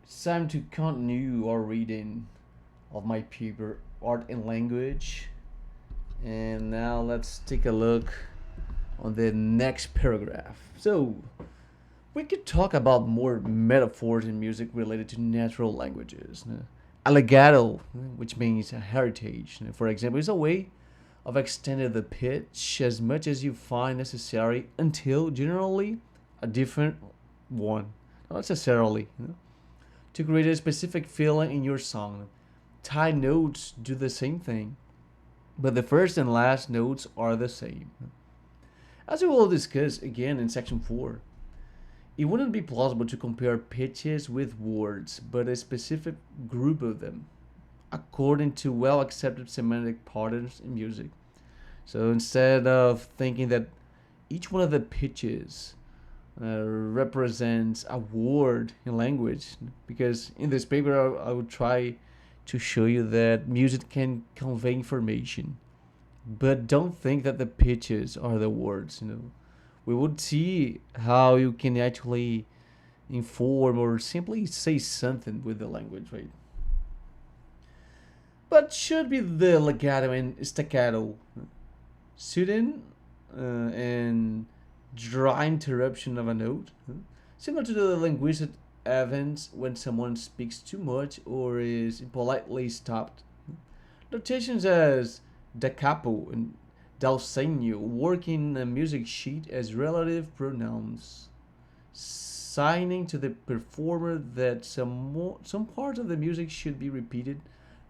It's time to continue our reading of my paper, Art and Language. And now let's take a look on the next paragraph. So, we could talk about more metaphors in music related to natural languages. Allegado, which means a heritage, for example, is a way of extending the pitch as much as you find necessary until generally a different one. Not necessarily, to create a specific feeling in your song. Tie notes do the same thing, but the first and last notes are the same. As we will discuss again in section 4, it wouldn't be plausible to compare pitches with words, but a specific group of them, according to well accepted semantic patterns in music. So instead of thinking that each one of the pitches represents a word in language, because in this paper I would try to show you that music can convey information, but don't think that the pitches are the words. We would see how you can actually inform or simply say something with the language, right? But should be the legato and staccato, sudden and dry interruption of a note, similar to the linguistic events when someone speaks too much or is impolitely stopped. Notations as da capo and dalsenio work in a music sheet as relative pronouns, signing to the performer that some parts of the music should be repeated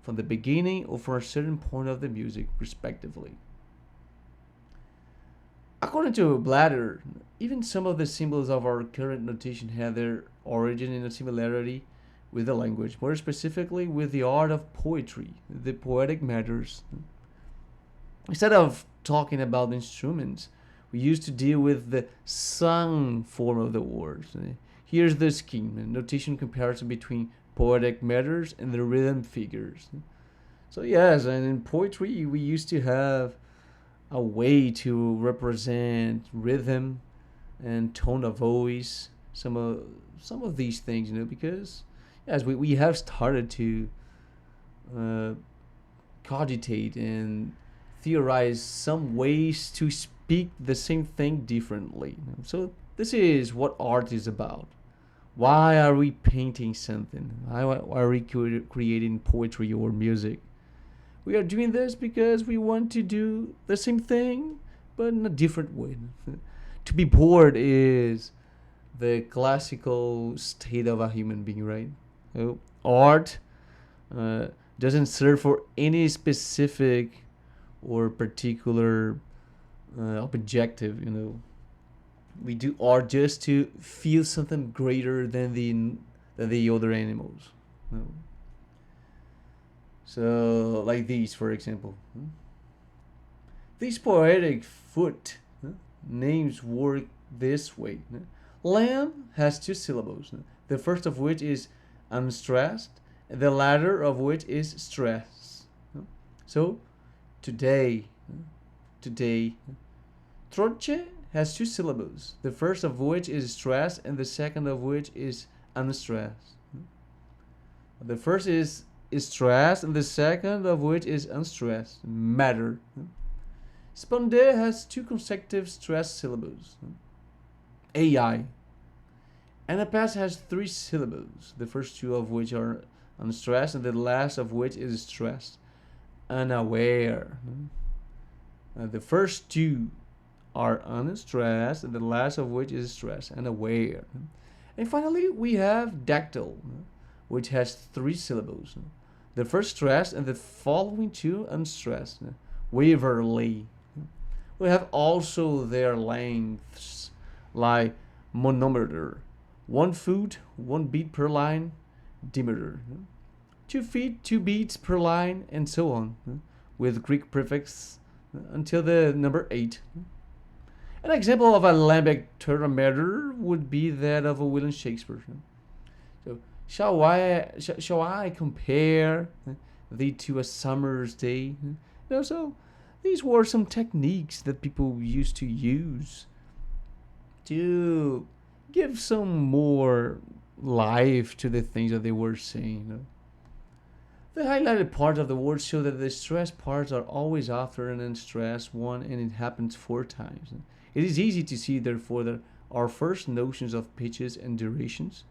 from the beginning or from a certain point of the music, respectively. According to Blatter, even some of the symbols of our current notation have their origin in a similarity with the language, more specifically with the art of poetry, the poetic matters. Instead of talking about instruments, we used to deal with the sung form of the words. Here's the scheme, a notation comparison between poetic matters and the rhythm figures. So yes, and in poetry we used to have a way to represent rhythm and tone of voice, some of these things, because yes, we have started to uh, cogitate and theorize some ways to speak the same thing differently. So this is what art is about. Why are we painting something? Why are we creating poetry or music? We are doing this because we want to do the same thing, but in a different way. To be bored is the classical state of a human being, right? So art uh, doesn't serve for any specific or particular objective. We do art just to feel something greater than the other animals. You know? So, like these, for example. These poetic foot names work this way. Lamb has two syllables, the first of which is unstressed, and the latter of which is stress. So, today, today, troche has two syllables, the first of which is stressed, and the second of which is unstressed. The first is stressed, and the second of which is unstressed. Matter. Sponde has two consecutive stressed syllables. AI. Anapass has three syllables, the first two of which are unstressed, and the last of which is stressed. Unaware. The first two are unstressed, and the last of which is stressed. Unaware. And finally, we have dactyl, which has three syllables. The first stressed and the following two unstressed. Waverly. We have also their lengths, like monometer, 1 foot, 1 beat per line, dimeter, 2 feet, 2 beats per line, and so on, with Greek prefix until the number 8. An example of a iambic tetrameter would be that of a William Shakespeare. So, shall I compare thee to a summer's day? So these were some techniques that people used to use to give some more life to the things that they were saying. The highlighted parts of the words show that the stressed parts are always after an unstressed one, and it happens 4 times. It is easy to see, therefore, that our first notions of pitches and durations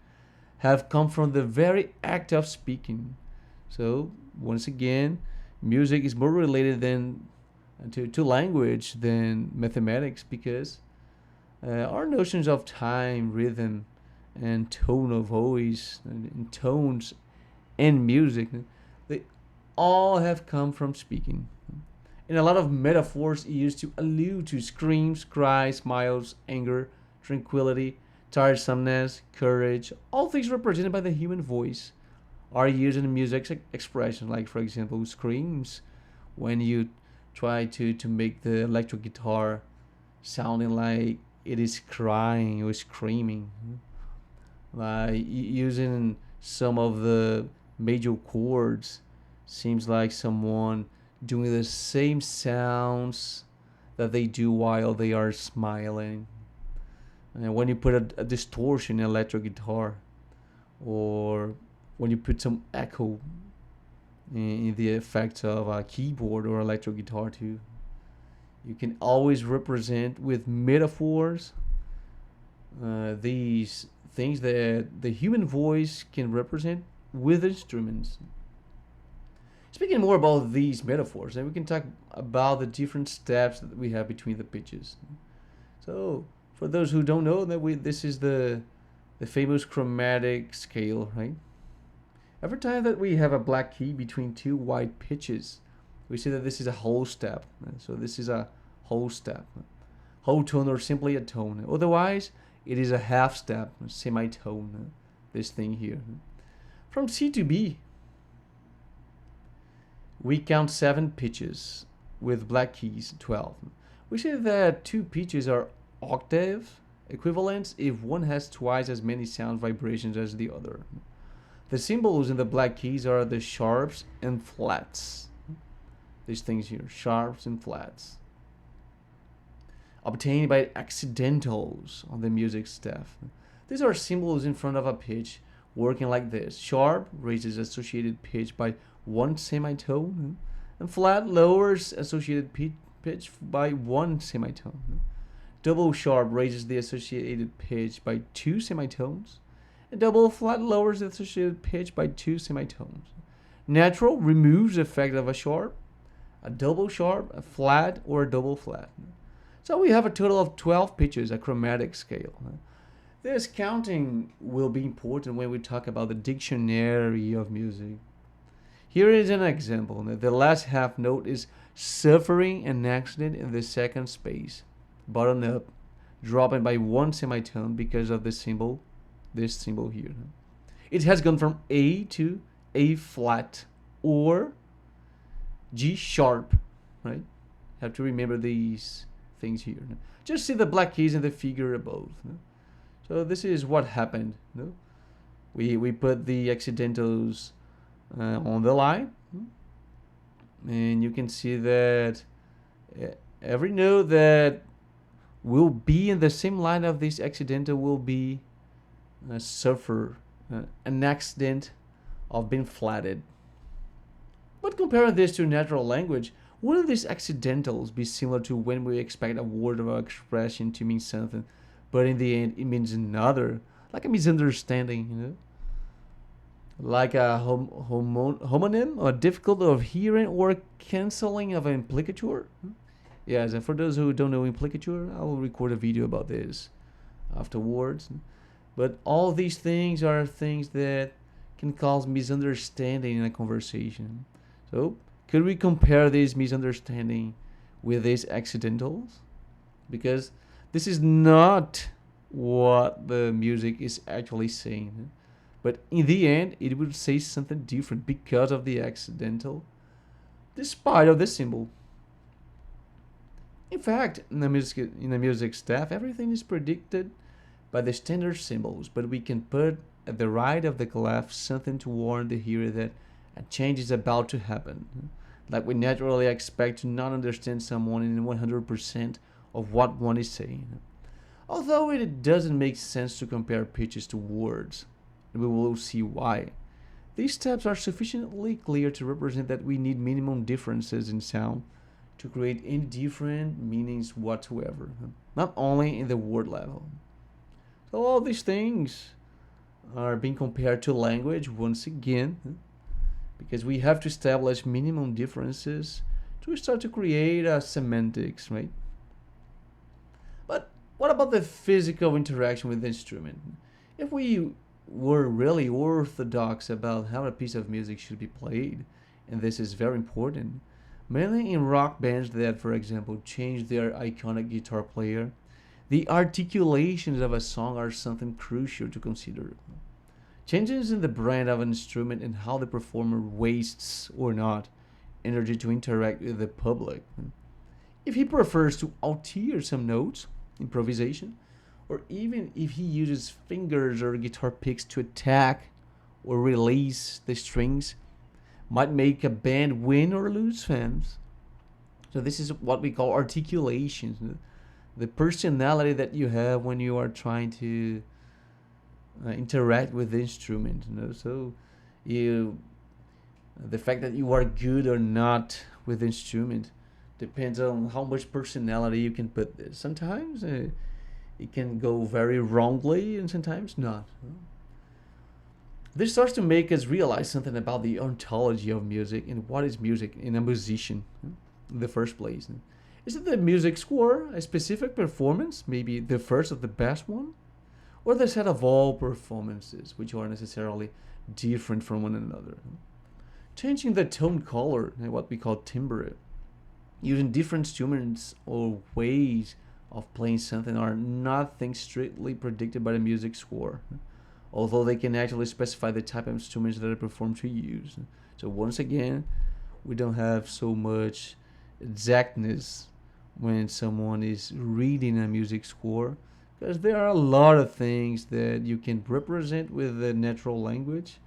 have come from the very act of speaking. So, once again, music is more related than to language than mathematics, because our notions of time, rhythm, and tone of voice, and tones and music, they all have come from speaking. And a lot of metaphors used to allude to screams, cries, smiles, anger, tranquility, tiresomeness, courage, all things represented by the human voice are used in music expression. Like, for example, screams, when you try to make the electric guitar sounding like it is crying or screaming. Like using some of the major chords seems like someone doing the same sounds that they do while they are smiling. And when you put a distortion in electric guitar, or when you put some echo in the effects of a keyboard or electric guitar too, you can always represent with metaphors these things that the human voice can represent with instruments. Speaking more about these metaphors, then we can talk about the different steps that we have between the pitches. So, for those who don't know, this is the famous chromatic scale, right? Every time that we have a black key between two white pitches, we say that this is a whole step. So this is a whole step. Whole tone, or simply a tone. Otherwise, it is a half step, semitone, this thing here. From C to B, we count 7 pitches with black keys, 12. We say that 2 pitches are octave equivalents if one has twice as many sound vibrations as the other. The symbols in the black keys are the sharps and flats. These things here, sharps and flats, obtained by accidentals on the music staff. These are symbols in front of a pitch working like this. Sharp raises associated pitch by 1 semitone, and flat lowers associated pitch by 1 semitone. Double sharp raises the associated pitch by 2 semitones, and double flat lowers the associated pitch by 2 semitones. Natural removes the effect of a sharp, a double sharp, a flat, or a double flat. So we have a total of 12 pitches, a chromatic scale. This counting will be important when we talk about the dictionary of music. Here is an example. The last half note is suffering an accident in the second space, bottom up, dropping by 1 semitone because of this symbol here. It has gone from A to A flat or G sharp, right? Have to remember these things here. Just see the black keys in the figure above. So this is what happened. We put the accidentals on the line, and you can see that every note that will be in the same line of this accidental will be suffer an accident of being flatted. But comparing this to natural language, wouldn't these accidentals be similar to when we expect a word or expression to mean something, but in the end it means another, like a misunderstanding, like a homonym, or difficult of hearing, or canceling of an implicature? Yes, and for those who don't know implicature, I will record a video about this afterwards. But all these things are things that can cause misunderstanding in a conversation. So, could we compare this misunderstanding with these accidentals? Because this is not what the music is actually saying. But in the end, it will say something different because of the accidental, despite of the symbol. In fact, in the music staff, everything is predicted by the standard symbols, but we can put at the right of the clef something to warn the hearer that a change is about to happen. Like we naturally expect to not understand someone in 100% of what one is saying. Although it doesn't make sense to compare pitches to words. and we will see why. These steps are sufficiently clear to represent that we need minimum differences in sound to create any different meanings whatsoever, not only in the word level. So all these things are being compared to language once again, because we have to establish minimum differences to start to create a semantics, right? But what about the physical interaction with the instrument? If we were really orthodox about how a piece of music should be played, and this is very important, mainly in rock bands that, for example, change their iconic guitar player, the articulations of a song are something crucial to consider. Changes in the brand of an instrument and how the performer wastes or not energy to interact with the public. If he prefers to alter some notes, improvisation, or even if he uses fingers or guitar picks to attack or release the strings, might make a band win or lose fans. So this is what we call articulations, the personality that you have when you are trying to interact with the instrument. So you, the fact that you are good or not with the instrument depends on how much personality you can put this. Sometimes it can go very wrongly, and sometimes not. This starts to make us realize something about the ontology of music and what is music in a musician in the first place. Is it the music score, a specific performance, maybe the first or the best one? Or the set of all performances, which are necessarily different from one another? Changing the tone color, what we call timbre, using different instruments or ways of playing something are not things strictly predicted by the music score, although they can actually specify the type of instruments that are performed to use. So once again, we don't have so much exactness when someone is reading a music score, because there are a lot of things that you can represent with the natural language,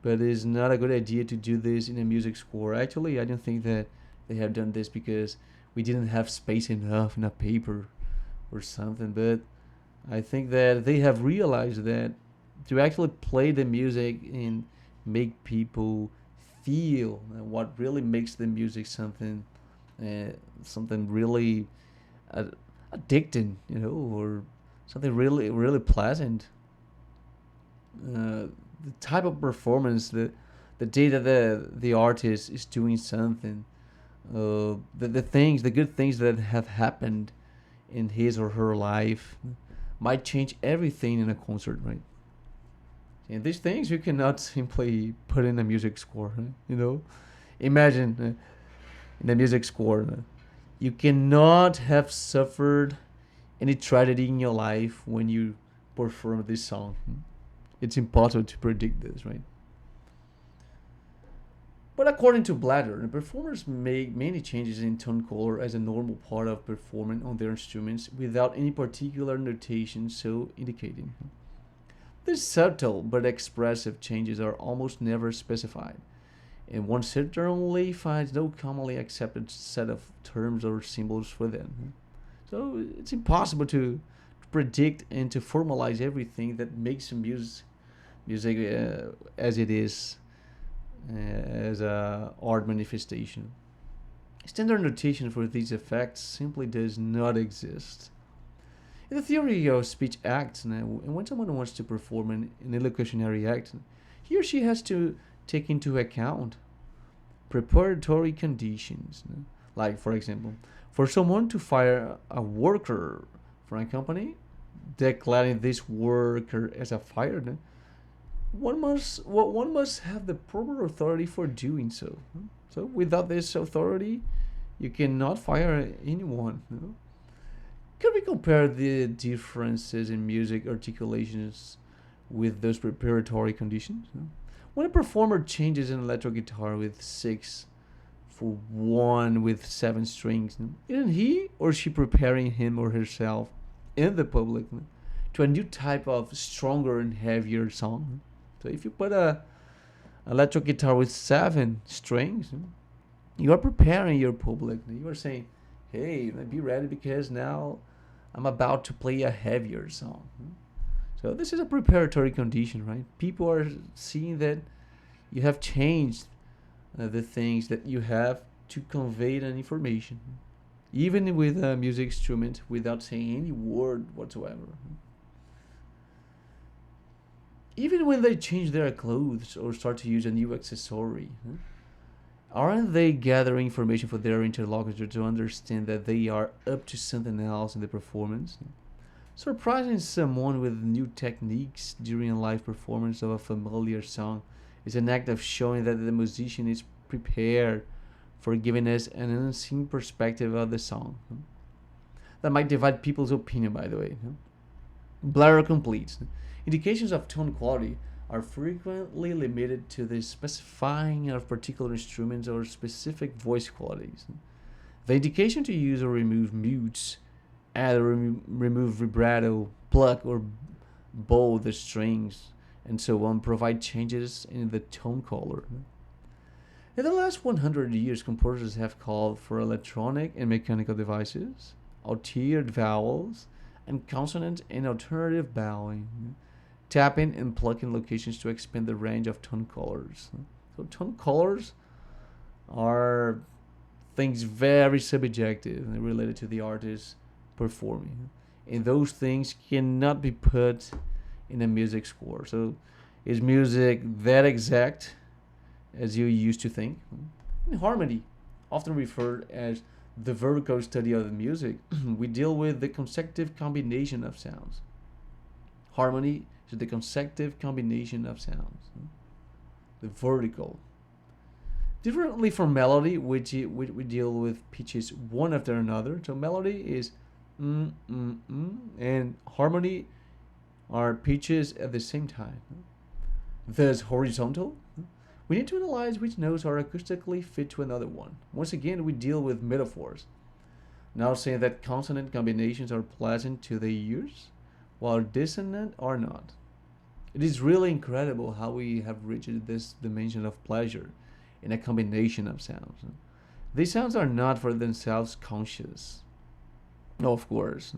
but it's not a good idea to do this in a music score. Actually, I don't think that they have done this because we didn't have space enough in a paper or something, but I think that they have realized that to actually play the music and make people feel what really makes the music uh, something really uh, addicting, or something really really pleasant. The type of performance, the day that the artist is doing something, the good things that have happened in his or her life might change everything in a concert, right? And these things you cannot simply put in a music score, right? Imagine in a music score, you cannot have suffered any tragedy in your life when you perform this song. It's impossible to predict this, right? But according to Bladder, the performers make many changes in tone color as a normal part of performing on their instruments without any particular notation so indicating. These subtle but expressive changes are almost never specified, and one certainly finds no commonly accepted set of terms or symbols for them. So it's impossible to predict and to formalize everything that makes music as it is, as a art manifestation. Standard notation for these effects simply does not exist. In the theory of speech acts, now, and when someone wants to perform an illocutionary act, he or she has to take into account preparatory conditions. Like, for example, for someone to fire a worker for a company, declaring this worker as a fired, one must have the proper authority for doing so. So without this authority, you cannot fire anyone. Can we compare the differences in music articulations with those preparatory conditions? When a performer changes an electric guitar with six for one with seven strings, isn't he or she preparing him or herself in the public to a new type of stronger and heavier song? So if you put a electric guitar with seven strings, you are preparing your public. You are saying, "Hey, be ready because now I'm about to play a heavier song." So this is a preparatory condition, right? People are seeing that you have changed the things that you have to convey an information, even with a music instrument, without saying any word whatsoever. Even when they change their clothes or start to use a new accessory, aren't they gathering information for their interlocutor to understand that they are up to something else in the performance? Surprising someone with new techniques during a live performance of a familiar song is an act of showing that the musician is prepared for giving us an unseen perspective of the song. That might divide people's opinion, by the way. Blair completes. Indications of tone quality are frequently limited to the specifying of particular instruments or specific voice qualities. The indication to use or remove mutes, add or remove vibrato, pluck or bow the strings, and so on provide changes in the tone color. In the last 100 years, composers have called for electronic and mechanical devices, altered vowels, and consonant and alternative bowing, tapping and plucking locations to expand the range of tone colors. So tone colors are things very subjective and related to the artist performing. And those things cannot be put in a music score. So is music that exact as you used to think? In harmony, often referred as the vertical study of the music, we deal with the consecutive combination of sounds. Harmony is the consecutive combination of sounds. The vertical. Differently from melody, which we deal with pitches one after another. So melody is and harmony are pitches at the same time. Thus horizontal. We need to analyze which notes are acoustically fit to another one. Once again, we deal with metaphors. Now saying that consonant combinations are pleasant to the ears, while dissonant are not. It is really incredible how we have reached this dimension of pleasure in a combination of sounds. These sounds are not for themselves conscious. No, of course.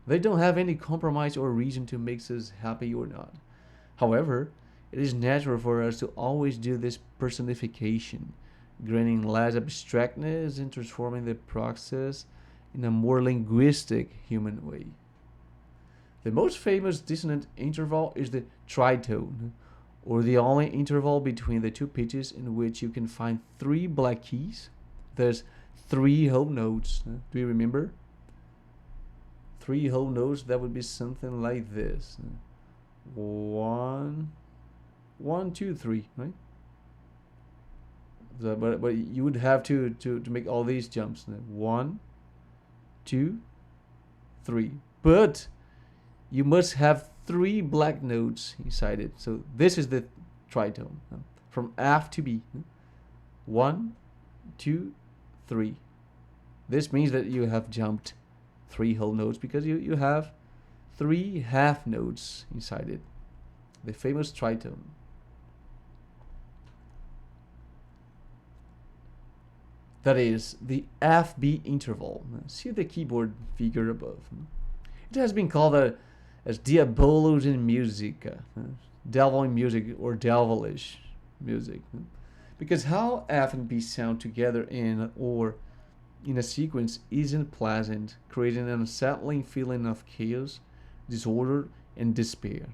They don't have any compromise or reason to make us happy or not. However, it is natural for us to always do this personification, gaining less abstractness and transforming the process in a more linguistic human way. The most famous dissonant interval is the tritone, or the only interval between the two pitches in which you can find three black keys. There's three whole notes. Do you remember? Three whole notes, that would be something like this. One, one, two, three, right? So, but you would have to make all these jumps. One, two, three. But you must have three black notes inside it. So this is the tritone. From F to B. One, two, three. This means that you have jumped three whole notes because you have three half notes inside it. The famous tritone. That is the FB interval. See the keyboard figure above. It has been called as Diabolos in Musica, devil in music or devilish music, because how F and B sound together in or in a sequence isn't pleasant, creating an unsettling feeling of chaos, disorder, and despair.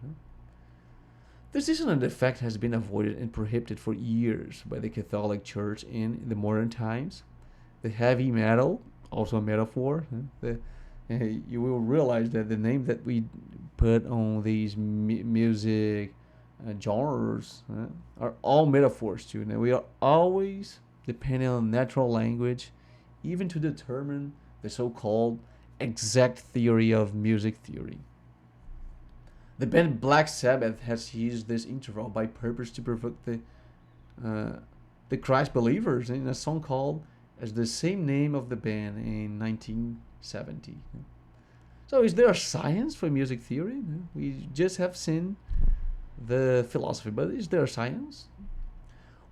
This dissonant effect has been avoided and prohibited for years by the Catholic Church in the modern times. The heavy metal, also a metaphor, you will realize that the name that we put on these music genres are all metaphors too. Now we are always depending on natural language, even to determine the so-called exact theory of music theory. The band Black Sabbath has used this interval by purpose to provoke the Christ believers in a song called as the same name of the band in 1970. So is there a science for music theory? We just have seen the philosophy, but is there a science?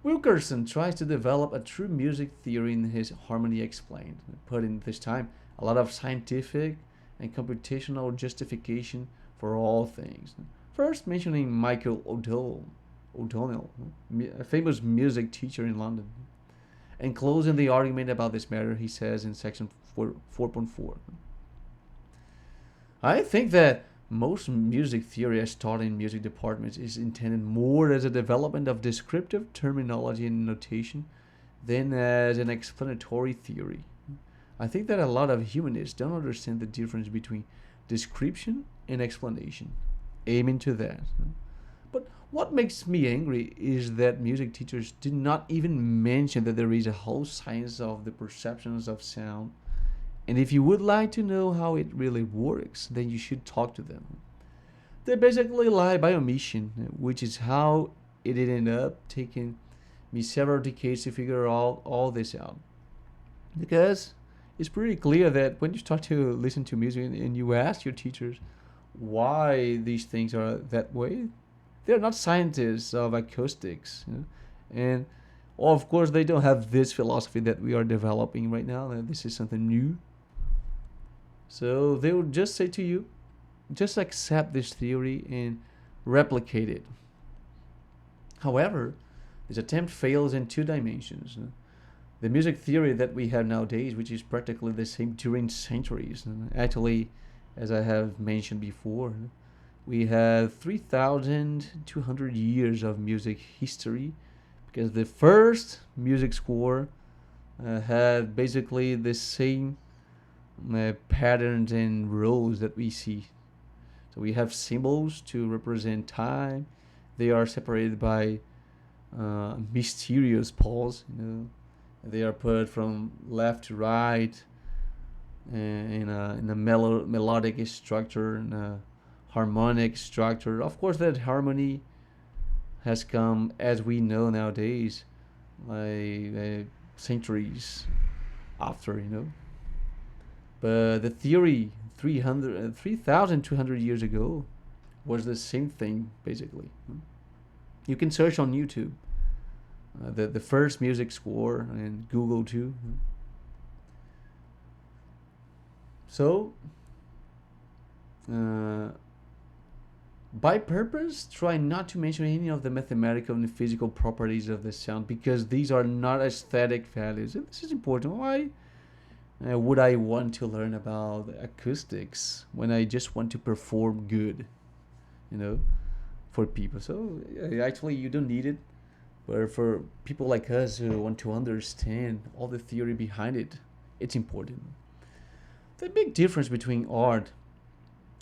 Wilkerson tries to develop a true music theory in his Harmony Explained, putting this time a lot of scientific and computational justification for all things. First, mentioning Michael O'Donnell, a famous music teacher in London. And closing the argument about this matter, he says in section 4.4, I think that most music theory as taught in music departments is intended more as a development of descriptive terminology and notation than as an explanatory theory. I think that a lot of humanists don't understand the difference between description and explanation. Aiming to that. But what makes me angry is that music teachers did not even mention that there is a whole science of the perceptions of sound. And if you would like to know how it really works, then you should talk to them. They basically lie by omission, which is how it ended up taking me several decades to figure all this out. Because it's pretty clear that when you start to listen to music and you ask your teachers why these things are that way, they're not scientists of acoustics. And of course, they don't have this philosophy that we are developing right now. That this is something new. So they would just say to you, just accept this theory and replicate it. However, this attempt fails in two dimensions. The music theory that we have nowadays, which is practically the same during centuries. Actually, as I have mentioned before, we have 3,200 years of music history because the first music score had basically the same patterns and rules that we see. So we have symbols to represent time. They are separated by mysterious pause. They are put from left to right in a melodic structure, in a harmonic structure. Of course, that harmony has come, as we know nowadays, like centuries after. But the theory 3,200 years ago was the same thing, basically. You can search on YouTube the first music score and Google too. So, by purpose, try not to mention any of the mathematical and physical properties of the sound because these are not aesthetic values. And this is important. Why would I want to learn about acoustics when I just want to perform good, for people? So actually, you don't need it. But for people like us who want to understand all the theory behind it, it's important. The big difference between art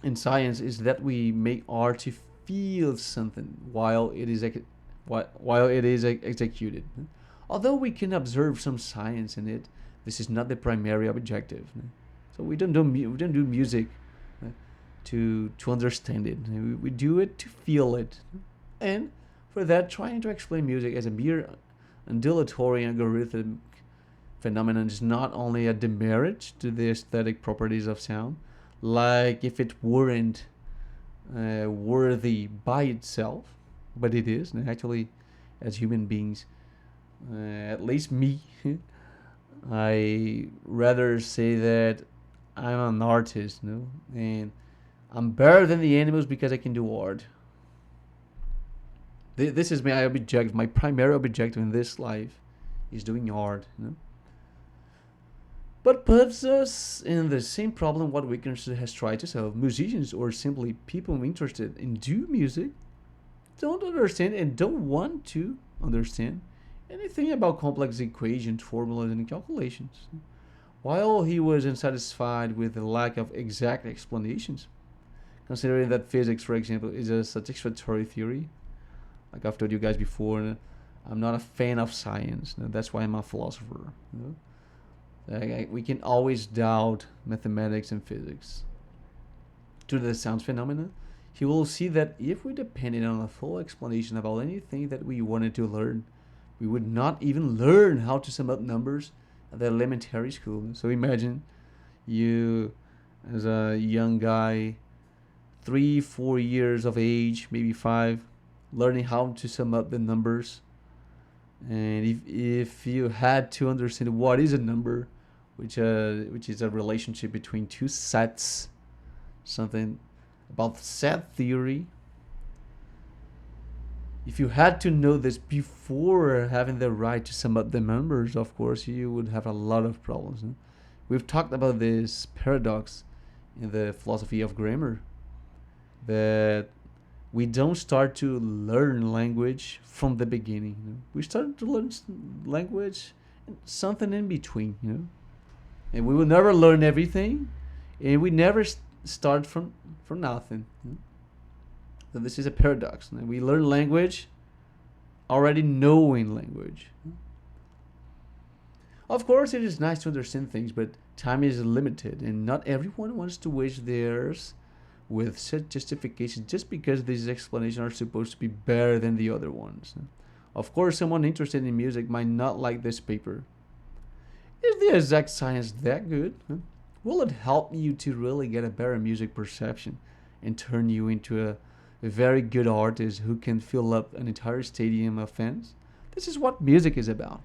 and science is that we make art to feel something while it is executed. Although we can observe some science in it, this is not the primary objective. So we don't do music to understand it. We do it to feel it, and for that, trying to explain music as a mere undulatory algorithmic phenomenon is not only a demerit to the aesthetic properties of sound, like if it weren't worthy by itself, but it is. And actually, as human beings, at least me, I rather say that I'm an artist, and I'm better than the animals because I can do art. This is my objective. My primary objective in this life is doing art. But puts us in the same problem what Wittgenstein has tried to solve. Musicians, or simply people interested in do music, don't understand and don't want to understand anything about complex equations, formulas, and calculations. While he was unsatisfied with the lack of exact explanations, considering that physics, for example, is a satisfactory theory, like I've told you guys before, I'm not a fan of science. That's why I'm a philosopher. We can always doubt mathematics and physics. To the sound phenomena, he will see that if we depended on a full explanation about anything that we wanted to learn, we would not even learn how to sum up numbers at the elementary school. So imagine you, as a young guy, 3-4 years of age, maybe 5, learning how to sum up the numbers. And if you had to understand what is a number, which is a relationship between two sets, something about set theory. If you had to know this before having the right to sum up the numbers, of course, you would have a lot of problems. Huh? We've talked about this paradox in the philosophy of grammar that we don't start to learn language from the beginning. We start to learn language and something in between. And we will never learn everything, and we never start from nothing. So this is a paradox. We learn language already knowing language. Of course, it is nice to understand things, but time is limited, and not everyone wants to waste theirs with such justification just because these explanations are supposed to be better than the other ones. Of course, someone interested in music might not like this paper. Is the exact science that good? Will it help you to really get a better music perception and turn you into a very good artist who can fill up an entire stadium of fans? This is what music is about.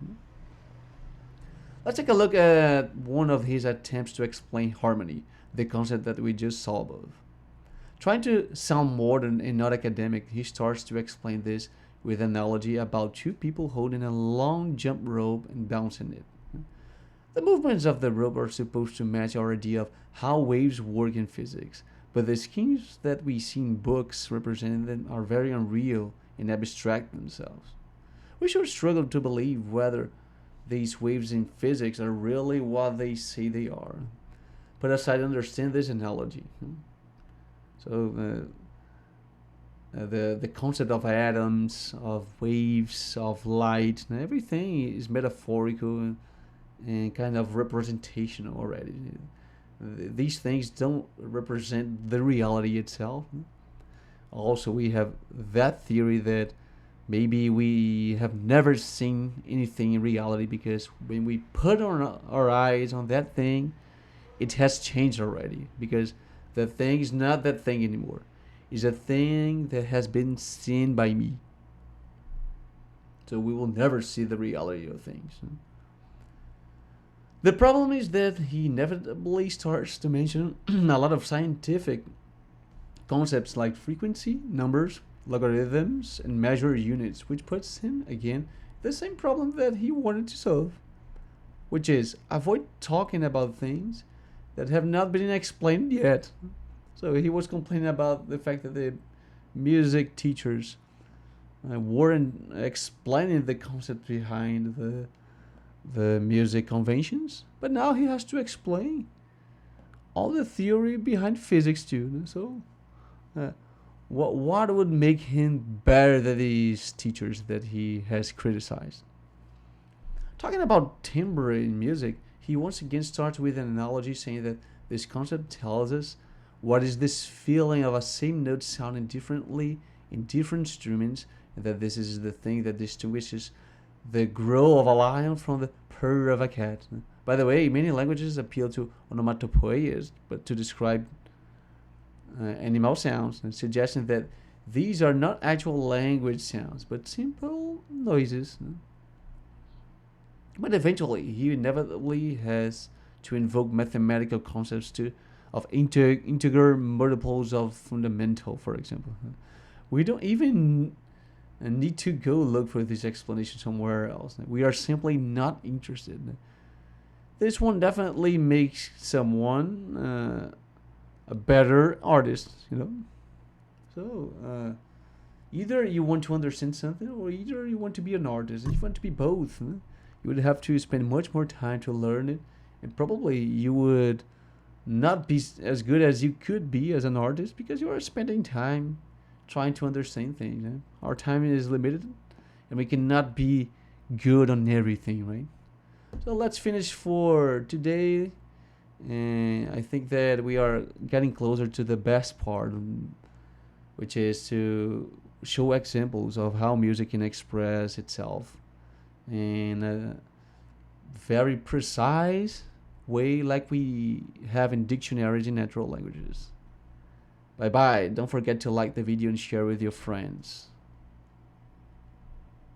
Let's take a look at one of his attempts to explain harmony, the concept that we just saw above. Trying to sound modern and not academic, he starts to explain this with an analogy about two people holding a long jump rope and bouncing it. The movements of the rope are supposed to match our idea of how waves work in physics, but the schemes that we see in books representing them are very unreal and abstract themselves. We should struggle to believe whether these waves in physics are really what they say they are. But aside, understand this analogy. So the concept of atoms, of waves, of light, everything is metaphorical and kind of representational already. These things don't represent the reality itself. Also, we have that theory that maybe we have never seen anything in reality because when we put our eyes on that thing, it has changed already because the thing is not that thing anymore. It's a thing that has been seen by me. So we will never see the reality of things. The problem is that he inevitably starts to mention a lot of scientific concepts like frequency, numbers, logarithms, and measure units, which puts him, again, the same problem that he wanted to solve, which is avoid talking about things that have not been explained yet. So he was complaining about the fact that the music teachers weren't explaining the concept behind the music conventions, but now he has to explain all the theory behind physics too. So what would make him better than these teachers that he has criticized? Talking about timbre in music, he once again starts with an analogy saying that this concept tells us what is this feeling of a same note sounding differently in different instruments, and that this is the thing that distinguishes the growl of a lion from the purr of a cat. By the way, many languages appeal to onomatopoeias, but to describe animal sounds, suggesting that these are not actual language sounds, but simple noises. But eventually, he inevitably has to invoke mathematical concepts of integer multiples of fundamental, for example. We don't even need to go look for this explanation somewhere else. We are simply not interested. This one definitely makes someone a better artist, So either you want to understand something, or either you want to be an artist. If you want to be both, you would have to spend much more time to learn it, and probably you would not be as good as you could be as an artist because you are spending time trying to understand things. Our time is limited, and we cannot be good on everything, right? So let's finish for today, and I think that we are getting closer to the best part, which is to show examples of how music can express itself in a very precise way, like we have in dictionaries in natural languages. Bye bye. Don't forget to like the video and share with your friends.